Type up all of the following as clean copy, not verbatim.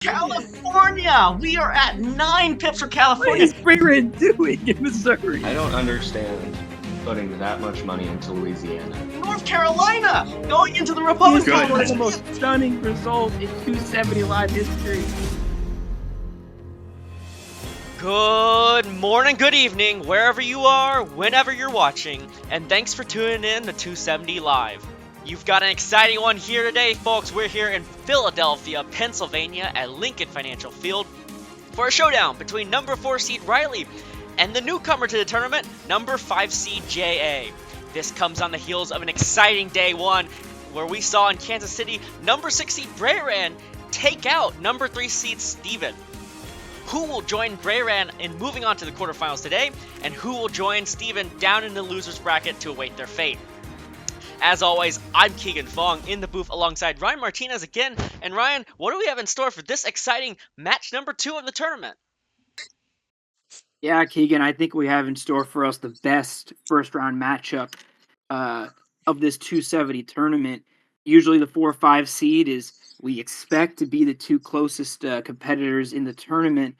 California! We are at 9 pips for What California. is Freeman doing in Missouri? I don't understand putting that much money into Louisiana. North Carolina going into the This Republican. is one of the most stunning results in 270 live history. Good morning, good evening, wherever you are, whenever you're watching, and thanks for tuning in to 270 Live. You've got an exciting one here today, folks. We're here in Philadelphia, Pennsylvania at Lincoln Financial Field for a showdown between number 4 seed Riley and the newcomer to the tournament, number 5 seed JA. This comes on the heels of an exciting day one where we saw in Kansas City number 6 seed Brayran take out number 3 seed Steven. Who will join Brayran in moving on to the quarterfinals today, and who will join Steven down in the loser's bracket to await their fate? As always, I'm Keegan Fong in the booth alongside Ryan Martinez again. And Ryan, what do we have in store for this exciting match number 2 of the tournament? Yeah, Keegan, I think we have in store for us the best first-round matchup of this 270 tournament. Usually the 4-5 seed is we expect to be the two closest competitors in the tournament,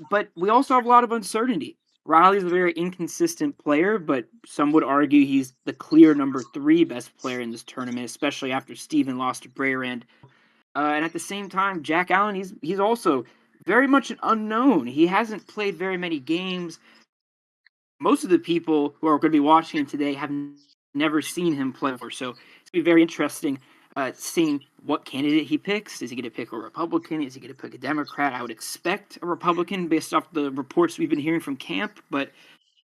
but we also have a lot of uncertainty. Riley's a very inconsistent player, but some would argue he's the clear number 3 best player in this tournament, especially after Steven lost to Brayrand. And at the same time, Jack Allen, he's also very much an unknown. He hasn't played very many games. Most of the people who are going to be watching him today have never seen him play before. So it's going to be very interesting seeing what candidate he picks. Is he going to pick a Republican? Is he going to pick a Democrat? I would expect a Republican based off the reports we've been hearing from camp. But,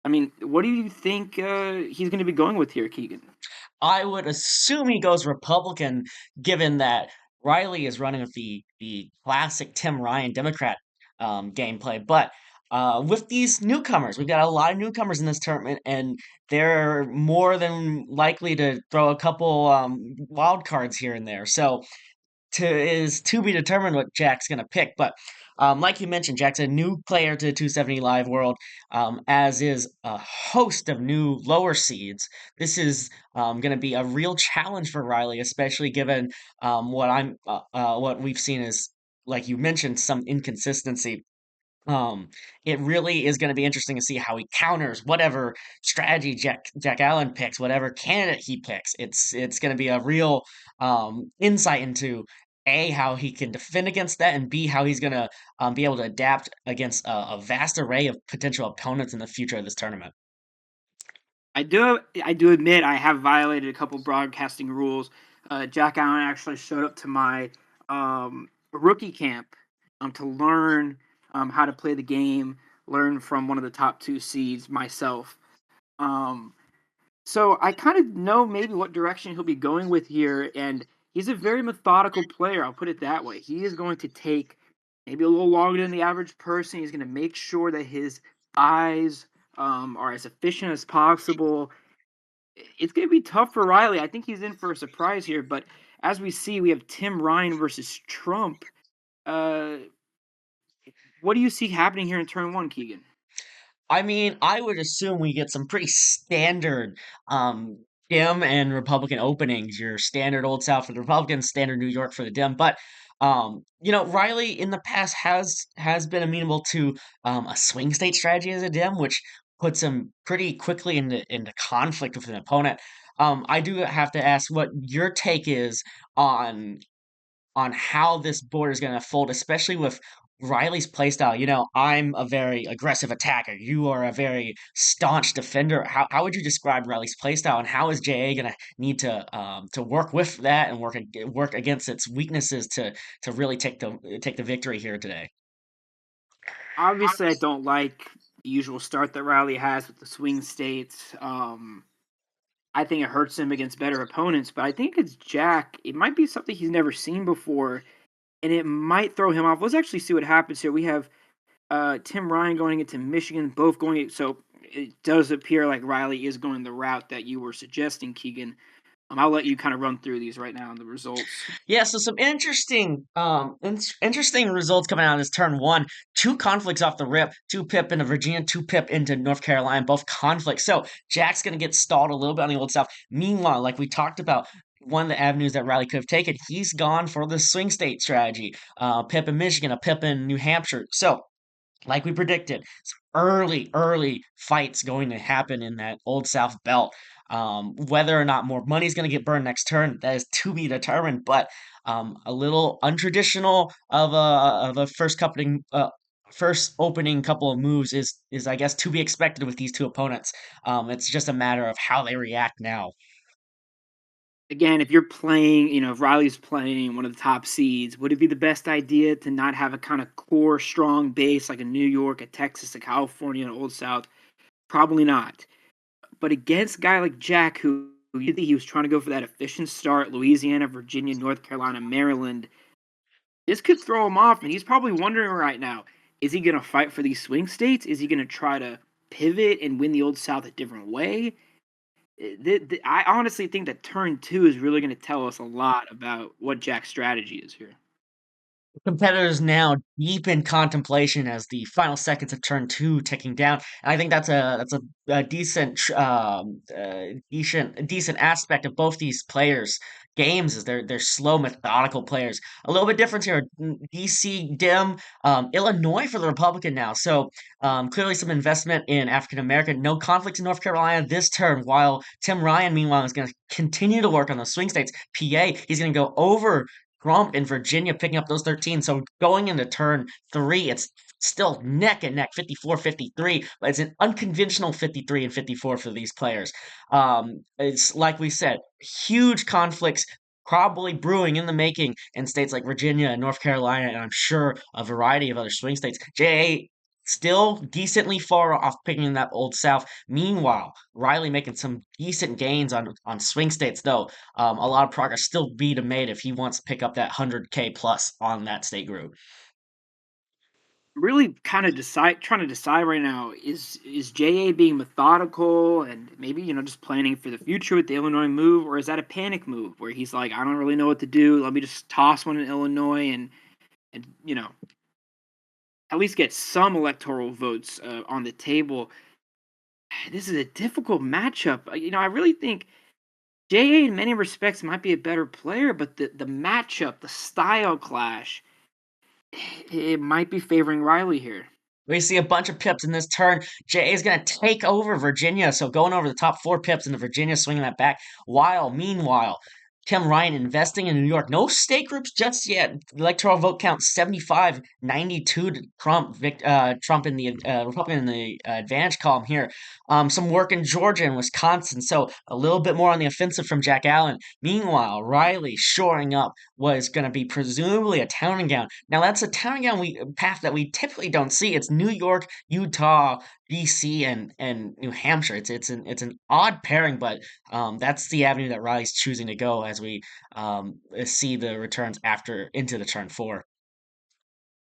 I mean, what do you think he's going to be going with here, Keegan? I would assume he goes Republican, given that Riley is running with the classic Tim Ryan Democrat gameplay. But with these newcomers, we've got a lot of newcomers in this tournament, and they're more than likely to throw a couple wild cards here and there. So is to be determined what Jack's going to pick. But like you mentioned, Jack's a new player to the 270 Live world, as is a host of new lower seeds. This is going to be a real challenge for Riley, especially given what we've seen is, like you mentioned, some inconsistency. It really is going to be interesting to see how he counters whatever strategy Jack Allen picks, whatever candidate he picks. It's going to be a real insight into A, how he can defend against that, and B, how he's going to be able to adapt against a vast array of potential opponents in the future of this tournament. I do admit I have violated a couple broadcasting rules. Jack Allen actually showed up to my rookie camp to learn how to play the game, learn from one of the top 2 seeds myself. So I kind of know maybe what direction he'll be going with here, and he's a very methodical player, I'll put it that way. He is going to take maybe a little longer than the average person. He's going to make sure that his eyes are as efficient as possible. It's going to be tough for Riley. I think he's in for a surprise here, but as we see, we have Tim Ryan versus Trump. What do you see happening here in turn 1, Keegan? I mean, I would assume we get some pretty standard Dem and Republican openings. Your standard Old South for the Republicans, standard New York for the Dem. But Riley in the past has been amenable to a swing state strategy as a Dem, which puts him pretty quickly into conflict with an opponent. I do have to ask what your take is on how this board is going to fold, especially with Riley's playstyle. I'm a very aggressive attacker. You are a very staunch defender. How would you describe Riley's playstyle, and how is JA going to need to work with that and work against its weaknesses to really take the victory here today? Obviously, I don't like the usual start that Riley has with the swing states. I think it hurts him against better opponents, but I think it's Jack. It might be something he's never seen before, and it might throw him off. Let's actually see what happens here. We have Tim Ryan going into Michigan, both going. So it does appear like Riley is going the route that you were suggesting, Keegan. I'll let you kind of run through these right now and the results. Yeah, so some interesting results coming out of this turn 1. 2 conflicts off the rip, 2 pip into Virginia, 2 pip into North Carolina, both conflicts. So Jack's going to get stalled a little bit on the Old South. Meanwhile, like we talked about, one of the avenues that Riley could have taken. He's gone for the swing state strategy. Pipp in Michigan, a Pipp in New Hampshire. So, like we predicted, some early fights going to happen in that Old South belt. Whether or not more money is going to get burned next turn, that is to be determined. But a little untraditional of a first opening couple of moves is I guess to be expected with these two opponents. It's just a matter of how they react now. Again, if you're playing, if Riley's playing one of the top seeds, would it be the best idea to not have a kind of core strong base like a New York, a Texas, a California, an Old South? Probably not. But against a guy like Jack, who you think he was trying to go for that efficient start, Louisiana, Virginia, North Carolina, Maryland, this could throw him off, and he's probably wondering right now, is he going to fight for these swing states? Is he going to try to pivot and win the Old South a different way? I honestly think that turn two is really going to tell us a lot about what Jack's strategy is here. Competitors now deep in contemplation as the final seconds of turn two ticking down. And I think that's a decent aspect of both these players' games is they're slow, methodical players. A little bit different here. DC Dim, Illinois for the Republican now. So clearly some investment in African American. No conflicts in North Carolina this term. While Tim Ryan, meanwhile, is going to continue to work on the swing states. PA, he's going to go over Trump in Virginia picking up those 13. So going into turn three, it's still neck and neck, 54-53, but it's an unconventional 53 and 54 for these players. It's like we said, huge conflicts probably brewing in the making in states like Virginia and North Carolina, and I'm sure a variety of other swing states. JA still decently far off picking that Old South. Meanwhile, Riley making some decent gains on swing states, though. A lot of progress still be to made if he wants to pick up that 100K plus on that state group. Really kind of trying to decide right now, is JA being methodical and maybe, just planning for the future with the Illinois move, or is that a panic move where he's like, I don't really know what to do. Let me just toss one in Illinois and at least get some electoral votes on the table. This is a difficult matchup. I really think JA in many respects might be a better player, but the matchup, the style clash, it might be favoring Riley here. We see a bunch of pips in this turn. JA is going to take over Virginia, so going over the top four pips into Virginia, swinging that back. Meanwhile, Tim Ryan investing in New York. No state groups just yet. Electoral vote count 75-92 to Trump. Trump in the Republican in the advantage column here. Some work in Georgia and Wisconsin, so a little bit more on the offensive from Jack Allen. Meanwhile, Riley shoring up was going to be presumably a town and gown. Now that's a town and gown path that we typically don't see. It's New York, Utah, BC, and New Hampshire. It's an odd pairing, but that's the avenue that Riley's choosing to go as we see the returns after into the turn four.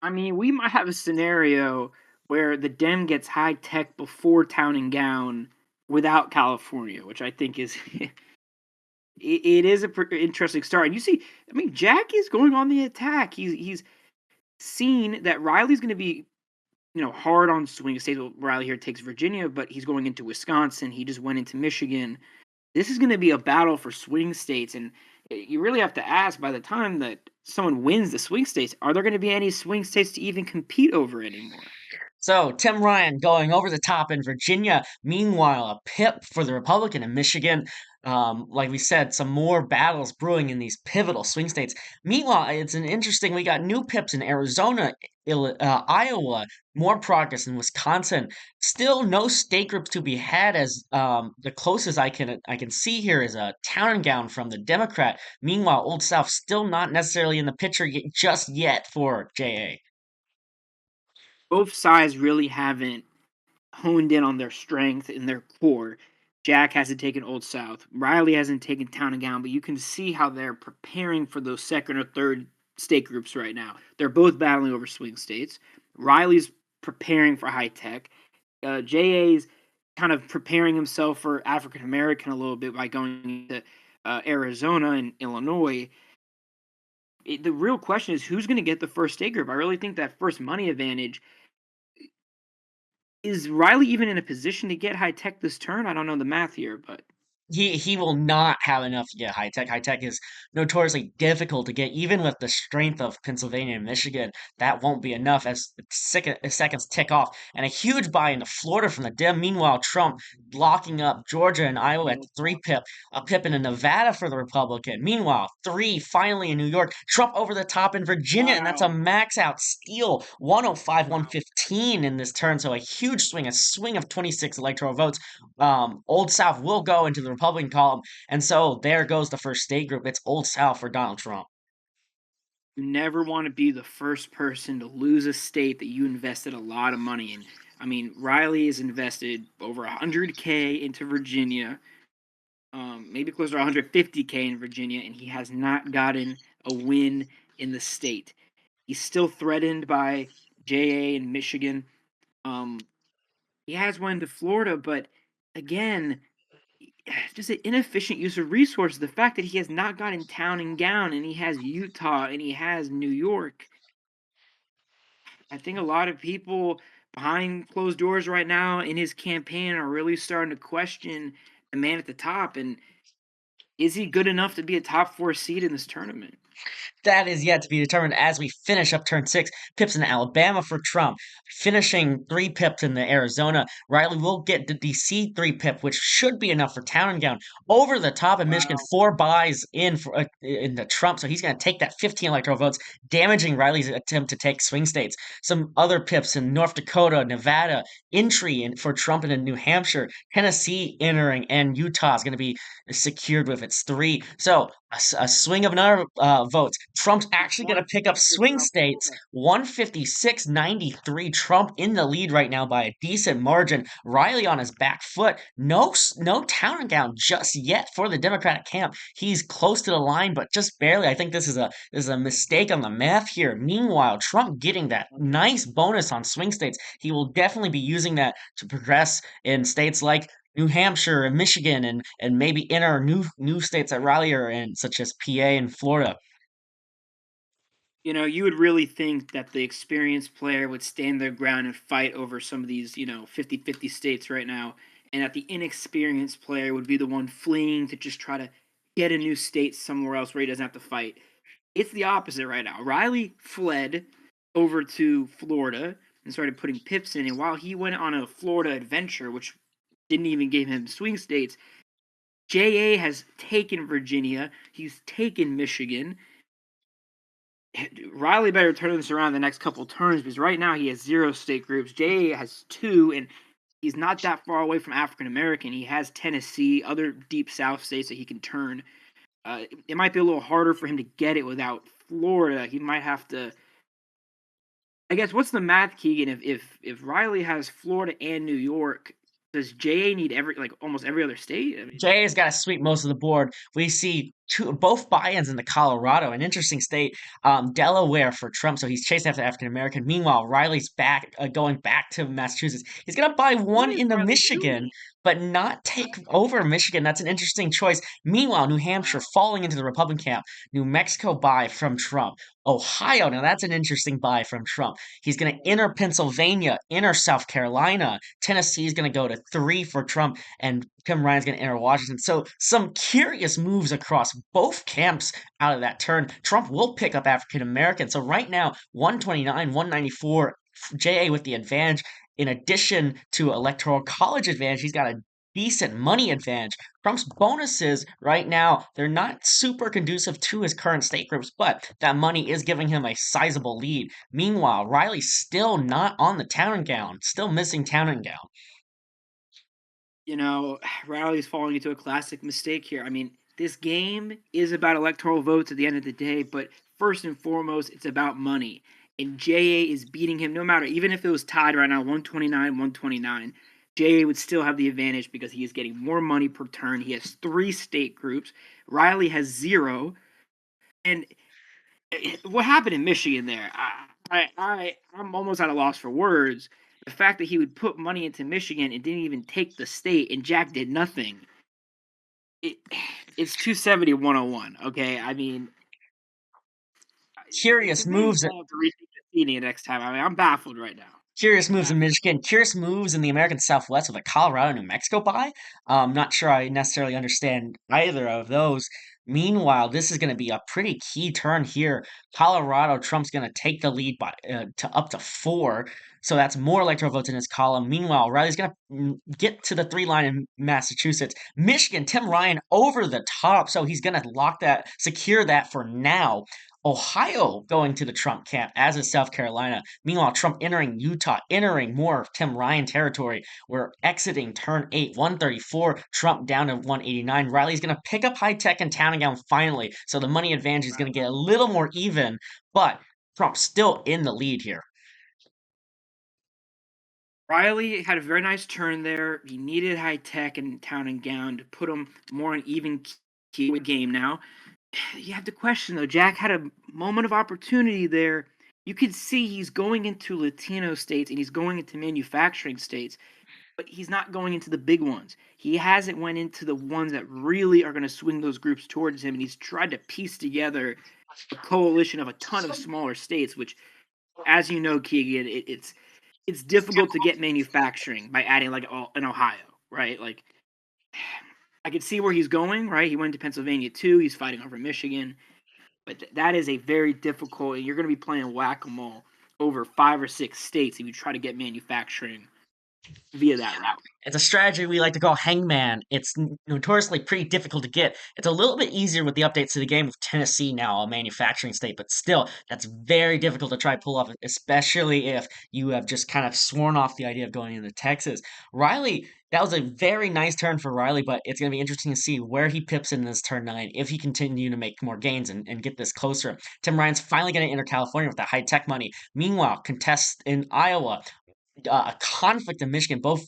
I mean, we might have a scenario where the Dem gets high tech before town and gown without California, which I think is it is a interesting start. And you see, I mean, Jack is going on the attack. He's seen that Riley's going to be hard on swing states. Well, Riley here takes Virginia, but he's going into Wisconsin. He just went into Michigan. This is going to be a battle for swing states, and you really have to ask, by the time that someone wins the swing states, are there going to be any swing states to even compete over anymore? So Tim Ryan going over the top in Virginia. Meanwhile, a pip for the Republican in Michigan. Like we said, some more battles brewing in these pivotal swing states. Meanwhile, we got new pips in Arizona, Iowa, more progress in Wisconsin. Still no state groups to be had as the closest I can see here is a town and gown from the Democrat. Meanwhile, Old South still not necessarily in the picture just yet for JA. Both sides really haven't honed in on their strength in their core. Jack hasn't taken Old South. Riley hasn't taken Town and Gown, but you can see how they're preparing for those second or third state groups right now. They're both battling over swing states. Riley's preparing for high tech. JA's kind of preparing himself for African American a little bit by going to Arizona and Illinois. The real question is who's going to get the first state group. I really think that first money advantage. Is Riley even in a position to get high tech this turn? I don't know the math here, but he will not have enough to get high tech. High tech is notoriously difficult to get, even with the strength of Pennsylvania and Michigan. That won't be enough as seconds tick off. And a huge buy into Florida from the Dem. Meanwhile, Trump locking up Georgia and Iowa at 3 pip, a pip in Nevada for the Republican. Meanwhile, 3 finally in New York. Trump over the top in Virginia, and that's a Wow. max out steal. 105, Wow. 115 in this turn. So a swing of 26 electoral votes. Old South will go into the Republican column, and so there goes the first state group. It's Old South for Donald Trump. You never want to be the first person to lose a state that you invested a lot of money in. I mean, Riley has invested over 100K into Virginia, maybe closer to 150K in Virginia, and he has not gotten a win in the state. He's still threatened by JA in Michigan. He has one to Florida, but again, just an inefficient use of resources. The fact that he has not gotten town and gown, and he has Utah and he has New York. I think a lot of people behind closed doors right now in his campaign are really starting to question the man at the top. And is he good enough to be a top 4 seed in this tournament? That is yet to be determined as we finish up turn 6. Pips in Alabama for Trump, finishing 3 pips in the Arizona. Riley will get the DC 3 pip, which should be enough for Town and Gown. Over the top in Michigan, Wow. 4 buys in the Trump, so he's going to take that 15 electoral votes, damaging Riley's attempt to take swing states. Some other pips in North Dakota, Nevada, entry for Trump in New Hampshire, Tennessee entering, and Utah is going to be secured with its 3. So a swing of another votes. Trump's actually going to pick up swing states 156-93. Trump in the lead right now by a decent margin. Riley on his back foot. No town and gown just yet for the Democratic camp. He's close to the line, but just barely. I think this is a mistake on the math here. Meanwhile, Trump getting that nice bonus on swing states. He will definitely be using that to progress in states like New Hampshire and Michigan and maybe enter new states that Riley are in, such as PA and Florida. You know, you would really think that the experienced player would stand their ground and fight over some of these, 50-50 states right now, and that the inexperienced player would be the one fleeing to just try to get a new state somewhere else where he doesn't have to fight. It's the opposite right now. Riley fled over to Florida and started putting pips in, and while he went on a Florida adventure, which didn't even give him swing states, JA has taken Virginia, he's taken Michigan. Riley better turn this around the next couple turns because right now he has 0 state groups. JA has 2, and he's not that far away from African American. He has Tennessee, other deep South states that he can turn. It might be a little harder for him to get it without Florida. He might have to. I guess what's the math, Keegan? If Riley has Florida and New York, does JA need almost every other state? I mean, Jay's got to sweep most of the board. We see both buy-ins in the Colorado, an interesting state. Delaware for Trump, so he's chasing after African American. Meanwhile, Riley's going back to Massachusetts. He's gonna buy what one is in the Riley Michigan, doing? but not take over Michigan. That's an interesting choice. Meanwhile, New Hampshire Wow. falling into the Republican camp. New Mexico buy from Trump. Ohio, now that's an interesting buy from Trump. He's going to enter Pennsylvania, enter South Carolina. Tennessee's going to go to 3 for Trump, and Tim Ryan's going to enter Washington. So some curious moves across both camps out of that turn. Trump will pick up African Americans. So right now, 129, 194, JA with the advantage. In addition to electoral college advantage, he's got a decent money advantage. Trump's bonuses right now, they're not super conducive to his current state groups, but that money is giving him a sizable lead. Meanwhile, Riley's still not on the town and gown, still missing town and gown. Riley's falling into a classic mistake here. I mean, this game is about electoral votes at the end of the day, but first and foremost, it's about money. And JA is beating him no matter, even if it was tied right now, 129, 129. JA would still have the advantage because he is getting more money per turn. He has 3 state groups. Riley has 0. And what happened in Michigan there? I'm almost at a loss for words. The fact that he would put money into Michigan and didn't even take the state, and Jack did nothing. It's 270 101. Okay, I mean, Curious the man's moves. gonna have to rethink the seating next time. I mean, I'm baffled right now. Curious moves in Michigan, curious moves in the American Southwest with a Colorado, New Mexico bye. Not sure I necessarily understand either of those. Meanwhile, this is going to be a pretty key turn here. Colorado, Trump's going to take the lead by to up to 4, so that's more electoral votes in his column. Meanwhile, Riley's going to get to the 3 line in Massachusetts. Michigan, Tim Ryan over the top, so he's going to secure that for now. Ohio going to the Trump camp, as is South Carolina. Meanwhile, Trump entering Utah, entering more of Tim Ryan territory. We're exiting turn 8, 134. Trump down to 189. Riley's going to pick up high tech and town and gown finally. So the money advantage is going to get a little more even, but Trump's still in the lead here. Riley had a very nice turn there. He needed high tech and town and gown to put him more on even key game now. You have to question, though. Jack had a moment of opportunity there. You could see he's going into Latino states and he's going into manufacturing states, but he's not going into the big ones. He hasn't went into the ones that really are going to swing those groups towards him, and he's tried to piece together a coalition of a ton of smaller states, which, as you know, Keegan, it's difficult to get manufacturing by adding like an Ohio, right? Like, I could see where he's going, right? He went to Pennsylvania too. He's fighting over Michigan, but that is a very difficult. You're going to be playing whack-a-mole over 5 or 6 states if you try to get manufacturing via that route. It's a strategy we like to call hangman. It's notoriously pretty difficult to get. It's a little bit easier with the updates to the game with Tennessee now, a manufacturing state, but still, that's very difficult to try to pull off, especially if you have just kind of sworn off the idea of going into Texas. Riley, that was a very nice turn for Riley, but it's going to be interesting to see where he pips in this turn 9 if he continue to make more gains and get this closer. Tim Ryan's finally going to enter California with that high tech money. Meanwhile, contests in Iowa, a conflict in Michigan. Both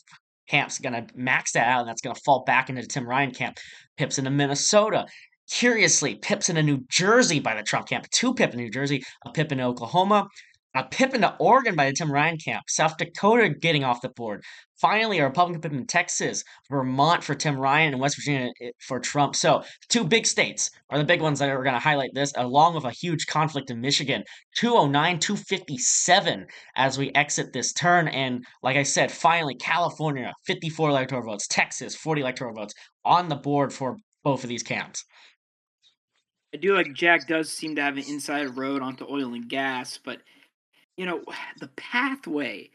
camps going to max that out, and that's going to fall back into the Tim Ryan camp. Pips into Minnesota. Curiously, pips into New Jersey by the Trump camp. 2 pip in New Jersey, a pip in Oklahoma, a pip into Oregon by the Tim Ryan camp. South Dakota getting off the board. Finally, a Republican pip in Texas, Vermont for Tim Ryan, and West Virginia for Trump. So, 2 big states are the big ones that are going to highlight this, along with a huge conflict in Michigan. 209, 257 as we exit this turn. And like I said, finally, California, 54 electoral votes. Texas, 40 electoral votes on the board for both of these camps. I do like Jack does seem to have an inside road onto oil and gas, but the pathway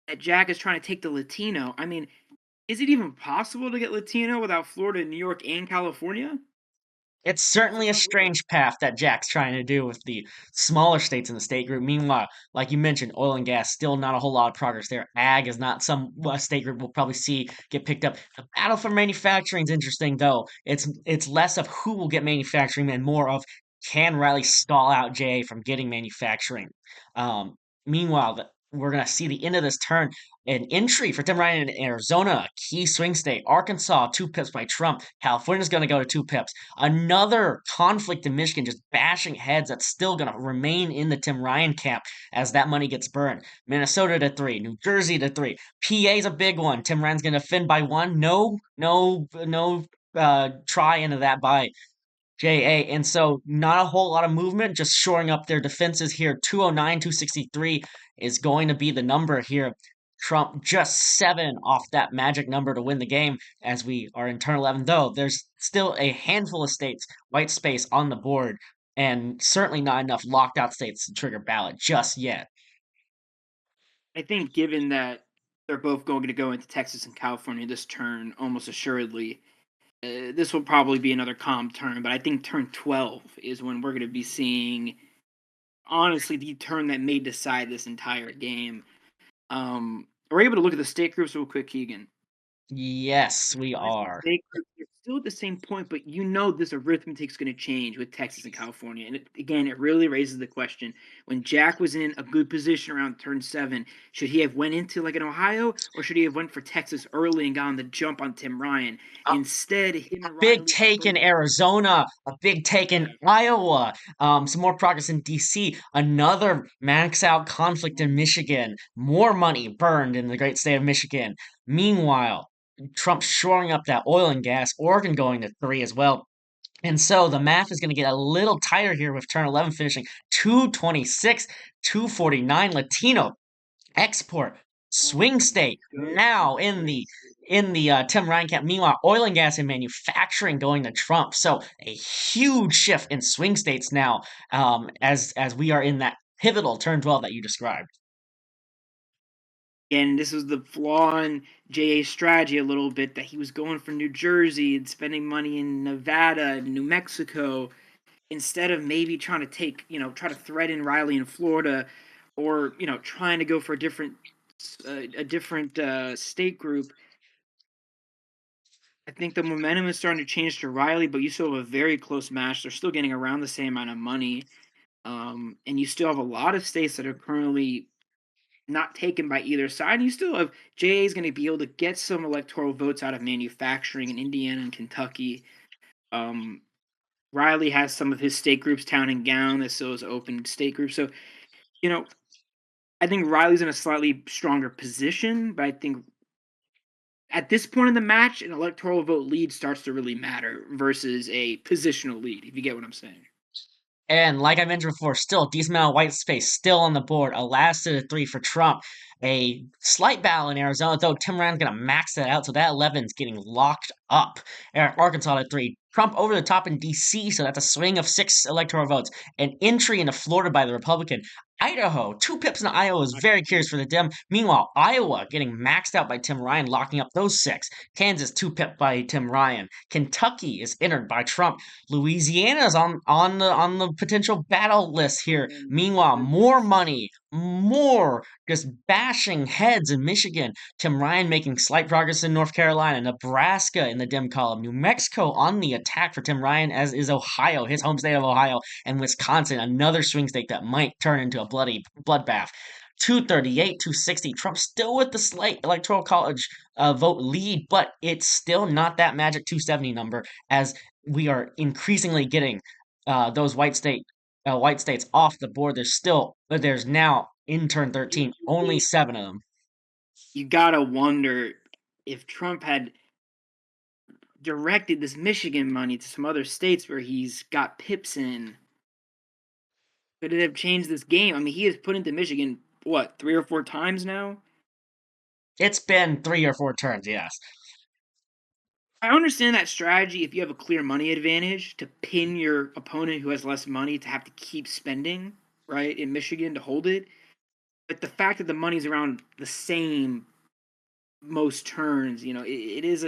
that Jack is trying to take the Latino, I mean, is it even possible to get Latino without Florida, New York, and California? It's certainly a strange path that Jack's trying to do with the smaller states in the state group. Meanwhile, like you mentioned, oil and gas, still not a whole lot of progress there. Ag is not some state group we'll probably see get picked up. The battle for manufacturing is interesting, though. It's less of who will get manufacturing and more of can Riley stall out JA from getting manufacturing. Meanwhile, we're going to see the end of this turn. An entry for Tim Ryan in Arizona, a key swing state. Arkansas, 2 pips by Trump. California's going to go to 2 pips. Another conflict in Michigan, just bashing heads that's still going to remain in the Tim Ryan camp as that money gets burned. Minnesota to 3. New Jersey to 3. PA's a big one. Tim Ryan's going to defend by 1. No try into that by JA. And so not a whole lot of movement, just shoring up their defenses here. 209, 263 is going to be the number here. Trump just 7 off that magic number to win the game as we are in turn 11, though there's still a handful of states, white space on the board, and certainly not enough locked out states to trigger ballot just yet. I think given that they're both going to go into Texas and California this turn, almost assuredly, this will probably be another calm turn, but I think turn 12 is when we're going to be seeing, honestly, the turn that may decide this entire game. We're able to look at the state groups real quick, Keegan. Yes, we are. They're still at the same point, but this arithmetic's going to change with Texas and California. And it really raises the question. When Jack was in a good position around turn 7, should he have went into like an Ohio, or should he have went for Texas early and gotten the jump on Tim Ryan? Instead, him and big take in Arizona, a big take in Iowa, some more progress in DC, another max out conflict in Michigan, more money burned in the great state of Michigan. Meanwhile, Trump shoring up that oil and gas, Oregon going to 3 as well. And so the math is going to get a little tighter here with turn 11 finishing 226, 249. Latino Export swing state now in the Tim Ryan camp. Meanwhile, oil and gas and manufacturing going to Trump. So a huge shift in swing states now, as we are in that pivotal turn 12 that you described. And this was the flaw in JA's strategy a little bit, that he was going for New Jersey and spending money in Nevada and New Mexico instead of maybe trying to try to thread in Riley in Florida, or trying to go for a different state group. I think the momentum is starting to change to Riley, but you still have a very close match. They're still getting around the same amount of money, and you still have a lot of states that are currently not taken by either side. And you still have JA is going to be able to get some electoral votes out of manufacturing in Indiana and Kentucky. Riley has some of his state groups, town and gown, that still is open state groups. So, I think Riley's in a slightly stronger position, but I think at this point in the match, an electoral vote lead starts to really matter versus a positional lead, if you get what I'm saying. And like I mentioned before, still a decent amount of white space still on the board. A last to the 3 for Trump. A slight battle in Arizona, though Tim Ryan's going to max that out, so that 11's getting locked up. Arkansas at 3. Trump over the top in D.C., so that's a swing of 6 electoral votes. An entry into Florida by the Republican. Idaho, 2 pips in Iowa is very curious for the Dem. Meanwhile, Iowa getting maxed out by Tim Ryan, locking up those 6. Kansas, 2 pip by Tim Ryan. Kentucky is entered by Trump. Louisiana's on the potential battle list here. Meanwhile, more money, more just bashing heads in Michigan. Tim Ryan making slight progress in North Carolina. Nebraska in the Dem column. New Mexico on the attack for Tim Ryan, as is Ohio, his home state of Ohio, and Wisconsin, another swing state that might turn into a bloody bloodbath. 238, 260. Trump still with the slight electoral college vote lead, but it's still not that magic 270 number, as we are increasingly getting those white states off the board. There's now in turn 13 only 7 of them. You gotta wonder if Trump had directed this Michigan money to some other states where he's got pips in, could it have changed this game? I mean, he has put into Michigan, what, 3 or 4 times now? It's been 3 or 4 turns, yes. I understand that strategy if you have a clear money advantage, to pin your opponent who has less money to have to keep spending, right, in Michigan to hold it. But the fact that the money's around the same most turns, it is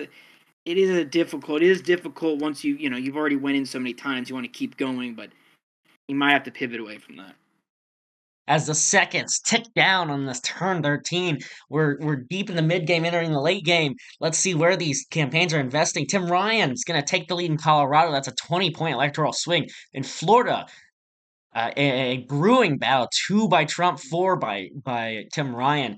difficult once you've already went in so many times. You want to keep going, but you might have to pivot away from that. As the seconds tick down on this turn 13, we're deep in the mid game, entering the late game. Let's see where these campaigns are investing. Tim Ryan's going to take the lead in Colorado. That's a 20-point electoral swing. In Florida, a brewing battle, 2 by Trump, 4 by Tim Ryan.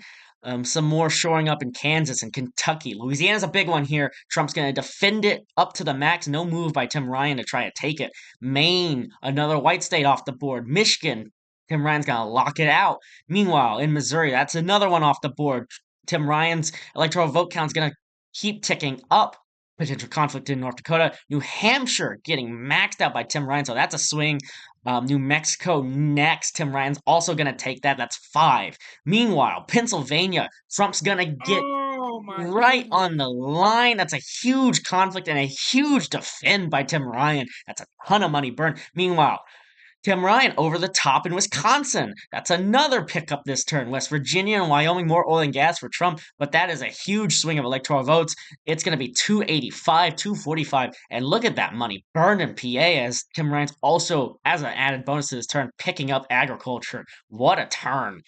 Some more shoring up in Kansas and Kentucky. Louisiana's a big one here. Trump's going to defend it up to the max. No move by Tim Ryan to try to take it. Maine, another white state off the board. Michigan, Tim Ryan's going to lock it out. Meanwhile, in Missouri, that's another one off the board. Tim Ryan's electoral vote count's going to keep ticking up. Potential conflict in North Dakota. New Hampshire getting maxed out by Tim Ryan, so that's a swing. New Mexico next. Tim Ryan's also going to take that. That's 5. Meanwhile, Pennsylvania, Trump's going to get right on the line. That's a huge conflict and a huge defend by Tim Ryan. That's a ton of money burned. Meanwhile, Tim Ryan over the top in Wisconsin. That's another pickup this turn. West Virginia and Wyoming, more oil and gas for Trump, but that is a huge swing of electoral votes. It's going to be 285, 245, and look at that money burned in PA, as Tim Ryan's also, as an added bonus to this turn, picking up agriculture. What a turn.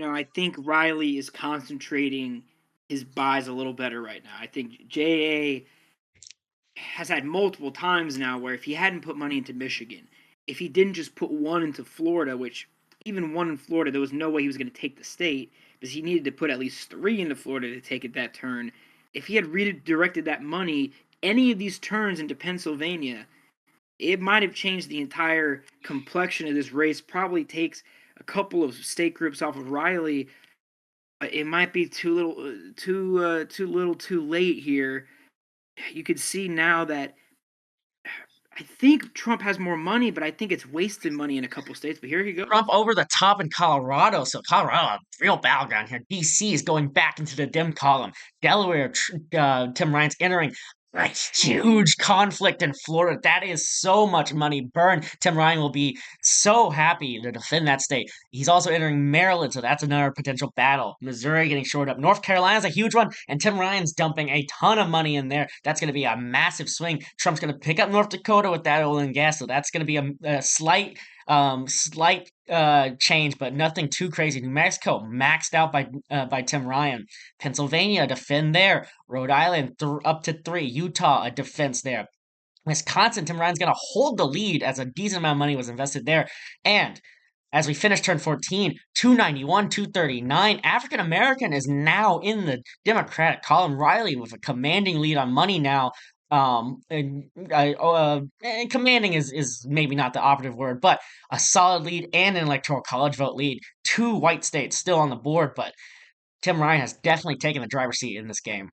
I think Riley is concentrating his buys a little better right now. I think JA has had multiple times now where if he hadn't put money into Michigan, if he didn't just put 1 into Florida, which even 1 in Florida, there was no way he was going to take the state, because he needed to put at least 3 into Florida to take it that turn. If he had redirected that money, any of these turns into Pennsylvania, it might have changed the entire complexion of this race. Probably takes a couple of state groups off of Riley. It might be too late here. You could see now that I think Trump has more money, but I think it's wasted money in a couple states. But here he goes. Trump over the top in Colorado. So Colorado, real battleground here. DC is going back into the dim column. Delaware, Tim Ryan's entering a huge conflict in Florida. That is so much money burned. Tim Ryan will be so happy to defend that state. He's also entering Maryland, so that's another potential battle. Missouri getting shored up. North Carolina's a huge one, and Tim Ryan's dumping a ton of money in there. That's going to be a massive swing. Trump's going to pick up North Dakota with that oil and gas, so that's going to be a slight change, but nothing too crazy. New Mexico maxed out by Tim Ryan. Pennsylvania defend there. Rhode Island up to 3. Utah a defense there. Wisconsin, Tim Ryan's going to hold the lead as a decent amount of money was invested there. And as we finish turn 14, 291, 239. African American is now in the Democratic column. Riley with a commanding lead on money now. Commanding is maybe not the operative word, but a solid lead and an electoral college vote lead. 2 white states still on the board, but Tim Ryan has definitely taken the driver's seat in this game.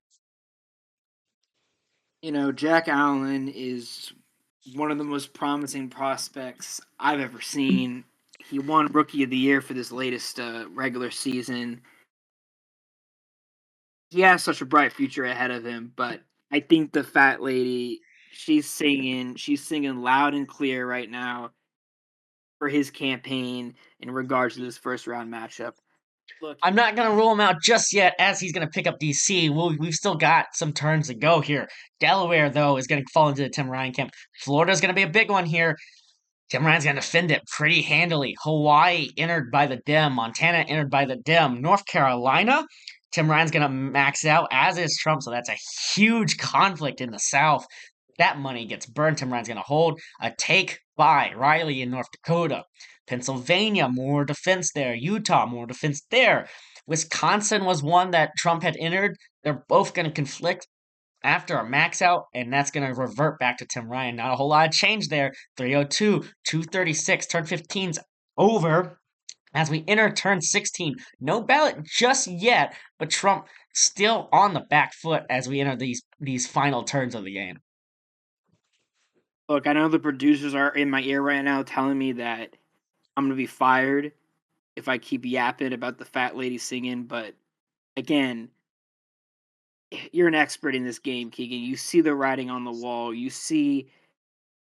Jack Allen is one of the most promising prospects I've ever seen. He won Rookie of the Year for this latest regular season. He has such a bright future ahead of him, but I think the fat lady, she's singing loud and clear right now for his campaign in regards to this first round matchup. Look, I'm not going to rule him out just yet, as he's going to pick up DC. We've still got some turns to go here. Delaware, though, is going to fall into the Tim Ryan camp. Florida's going to be a big one here. Tim Ryan's going to defend it pretty handily. Hawaii entered by the dim. Montana entered by the dim. North Carolina, Tim Ryan's going to max out, as is Trump. So that's a huge conflict in the South. That money gets burned. Tim Ryan's going to hold a take by Riley in North Dakota. Pennsylvania, more defense there. Utah, more defense there. Wisconsin was one that Trump had entered. They're both going to conflict after a max out, and that's going to revert back to Tim Ryan. Not a whole lot of change there. 302, 236, turn 15's over. As we enter turn 16, no ballot just yet, but Trump still on the back foot as we enter these final turns of the game. Look, I know the producers are in my ear right now telling me that I'm going to be fired if I keep yapping about the fat lady singing, but again, you're an expert in this game, Keegan. You see the writing on the wall. You see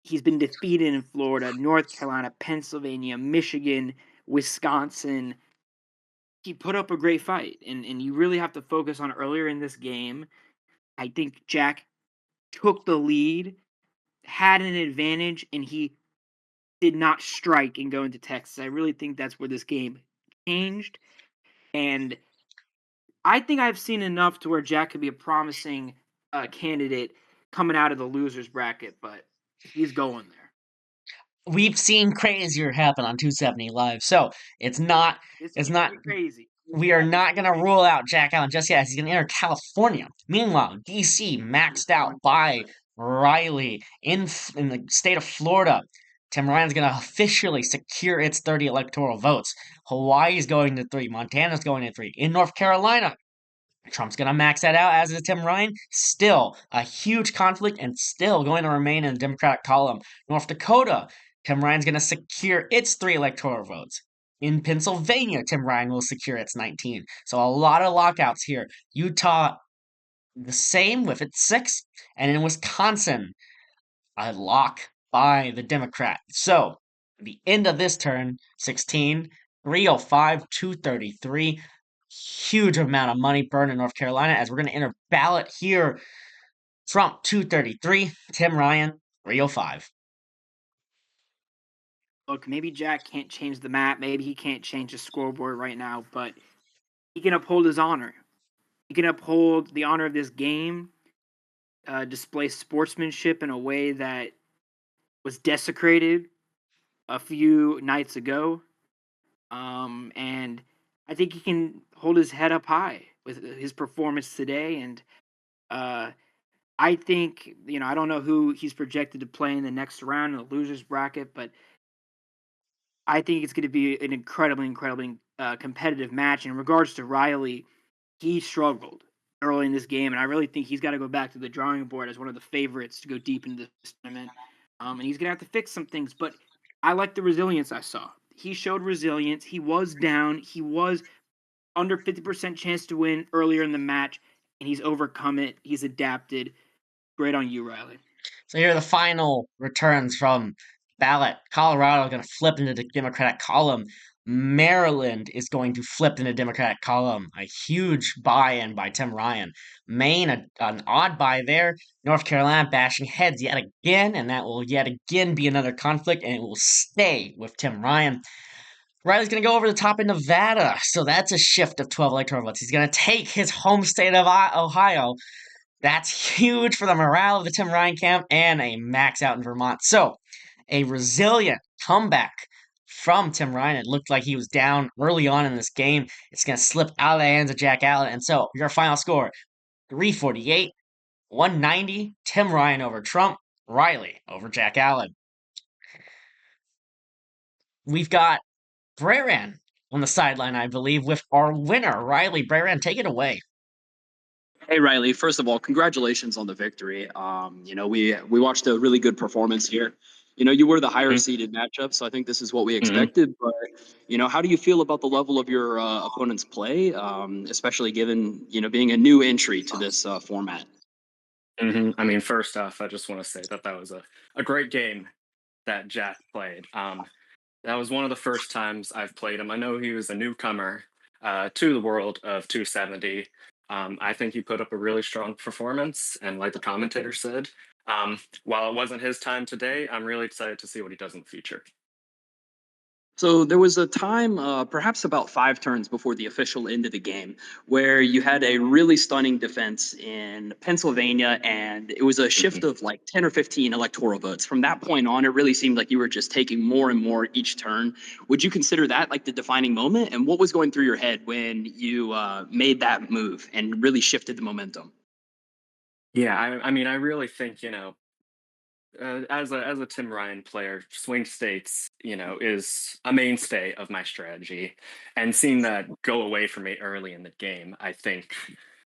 he's been defeated in Florida, North Carolina, Pennsylvania, Michigan, Wisconsin. He put up a great fight, and you really have to focus on earlier in this game. I think Jack took the lead, had an advantage, and he did not strike and go into Texas. I really think that's where this game changed, and I think I've seen enough to where Jack could be a promising candidate coming out of the losers bracket, but he's going there. We've seen crazier happen on 270 Live, so it's not crazy. We are not going to rule out Jack Allen just yet. He's going to enter California. Meanwhile, DC maxed out by Riley in the state of Florida. Tim Ryan's going to officially secure its 30 electoral votes. Hawaii's going to 3. Montana's going to 3. In North Carolina, Trump's going to max that out, as is Tim Ryan. Still a huge conflict and still going to remain in the Democratic column. North Dakota, Tim Ryan's going to secure its 3 electoral votes. In Pennsylvania, Tim Ryan will secure its 19. So a lot of lockouts here. Utah, the same with its 6. And in Wisconsin, a lock by the Democrat. So, at the end of this turn, 16, 305, 233. Huge amount of money burned in North Carolina as we're going to enter ballot here. Trump, 233. Tim Ryan, 305. Look, maybe Jack can't change the map. Maybe he can't change the scoreboard right now, but he can uphold his honor. He can uphold the honor of this game, display sportsmanship in a way that was desecrated a few nights ago. And I think he can hold his head up high with his performance today. And I think, I don't know who he's projected to play in the next round in the losers bracket, but I think it's going to be an incredibly competitive match. In regards to Riley, he struggled early in this game, and I really think he's got to go back to the drawing board as one of the favorites to go deep into this tournament. and he's gonna have to fix some things. But I like the resilience I saw. He showed resilience. He was down. He was under 50% chance to win earlier in the match, and he's overcome it. He's adapted. Great on you, Riley. So here are the final returns from ballot. Colorado going to flip into the Democratic column. Maryland is going to flip into Democratic column. A huge buy-in by Tim Ryan. Maine, an odd buy there. North Carolina bashing heads yet again, and that will yet again be another conflict, and it will stay with Tim Ryan. Riley's going to go over the top in Nevada, so that's a shift of 12 electoral votes. He's going to take his home state of Ohio. That's huge for the morale of the Tim Ryan camp and a max out in Vermont. So, a resilient comeback from Tim Ryan. It looked like he was down early on in this game. It's going to slip out of the hands of Jack Allen. And so, your final score 348, 190. Tim Ryan over Trump, Riley over Jack Allen. We've got Breran on the sideline, I believe, with our winner, Riley. Breran, take it away. Hey Riley, first of all, congratulations on the victory. We watched a really good performance here. You were the higher seeded matchup, so I think this is what we expected. But how do you feel about the level of your opponent's play, especially given being a new entry to this format? I mean, first off, I just want to say that was a great game that Jack played. That was one of the first times I've played him. I know he was a newcomer to the world of 270. I think he put up a really strong performance, and like the commentator said, while it wasn't his time today, I'm really excited to see what he does in the future. So there was a time, perhaps about 5 turns before the official end of the game, where you had a really stunning defense in Pennsylvania, and it was a shift of like 10 or 15 electoral votes. From that point on, it really seemed like you were just taking more and more each turn. Would you consider that like the defining moment? And what was going through your head when you made that move and really shifted the momentum? Yeah, I mean, I really think, as a Tim Ryan player, swing states, is a mainstay of my strategy. And seeing that go away from me early in the game, I think,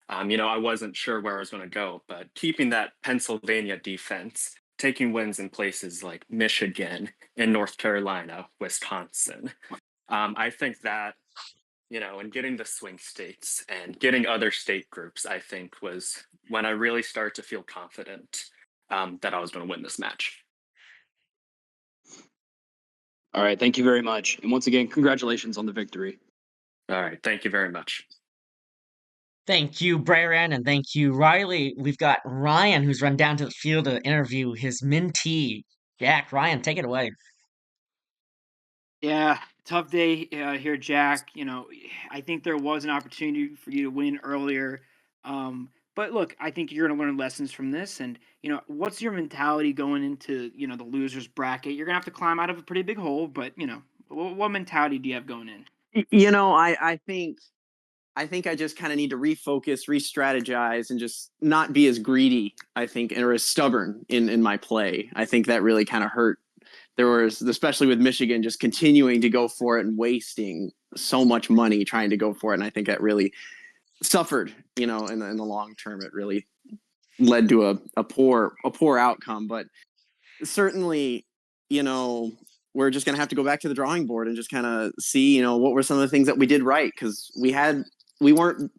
I wasn't sure where I was going to go, but keeping that Pennsylvania defense, taking wins in places like Michigan and North Carolina, Wisconsin, I think that, and getting the swing states and getting other state groups, I think was when I really started to feel confident that I was going to win this match. All right, thank you very much. And once again, congratulations on the victory. All right, thank you very much. Thank you, Breran, and thank you, Riley. We've got Ryan, who's run down to the field to interview his mentee, Jack. Ryan, take it away. Yeah, tough day here, Jack. I think there was an opportunity for you to win earlier. But look, I think you're going to learn lessons from this. And, what's your mentality going into, the loser's bracket? You're going to have to climb out of a pretty big hole, but, what mentality do you have going in? I think I just kind of need to refocus, re-strategize, and just not be as greedy, I think, or as stubborn in my play. I think that really kind of hurt. There was, especially with Michigan, just continuing to go for it and wasting so much money trying to go for it. And I think that really suffered, in the long term. It really led to a poor outcome. But certainly, we're just going to have to go back to the drawing board and just kind of see, what were some of the things that we did right, because we weren't,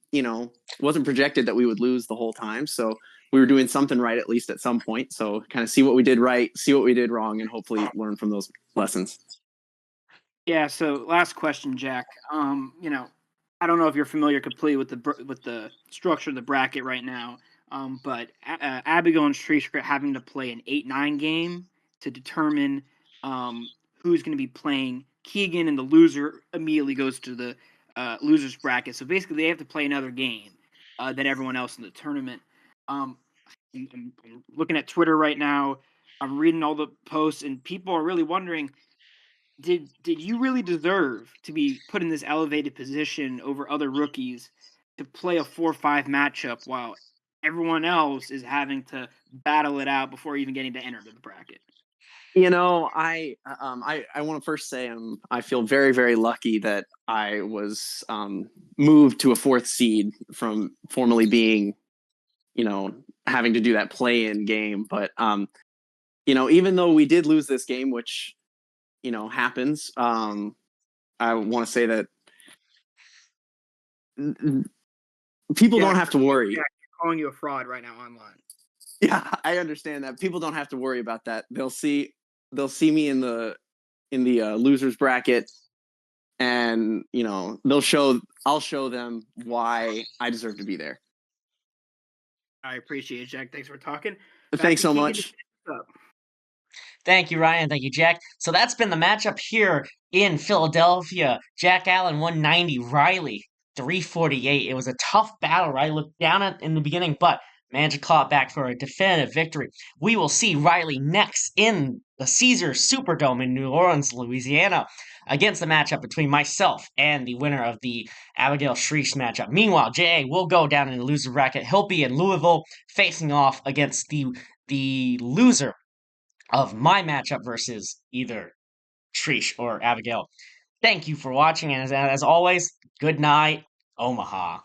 wasn't projected that we would lose the whole time. So we were doing something right, at least at some point. So kind of see what we did right, see what we did wrong, and hopefully learn from those lessons. Yeah. So last question, Jack. I don't know if you're familiar completely with the structure of the bracket right now. But Abigail and Shrish are having to play an 8-9 game to determine who's going to be playing Keegan, and the loser immediately goes to the loser's bracket. So basically, they have to play another game than everyone else in the tournament. I'm looking at Twitter right now. I'm reading all the posts, and people are really wondering, did you really deserve to be put in this elevated position over other rookies to play a 4-5 matchup while everyone else is having to battle it out before even getting to enter the bracket? I want to first say I feel very, very lucky that I was moved to a 4th seed from formerly being, having to do that play-in game. But even though we did lose this game, which happens, I want to say that people don't have to worry. Yeah, calling you a fraud right now online. Yeah, I understand that. People don't have to worry about that. They'll see me in the losers bracket, and I'll show them why I deserve to be there. I appreciate it, Jack. Thanks for talking. Thanks so much. Thank you, Ryan. Thank you, Jack. So that's been the matchup here in Philadelphia. Jack Allen 190, Riley 348. It was a tough battle. Riley looked down at in the beginning, but managed to claw it back for a definitive victory. We will see Riley next in the Caesars Superdome in New Orleans, Louisiana, against the matchup between myself and the winner of the Abigail Shreesh matchup. Meanwhile, J.A. will go down in the loser bracket. He'll be in Louisville facing off against the loser of my matchup versus either Trish or Abigail. Thank you for watching, and as always, good night, Omaha.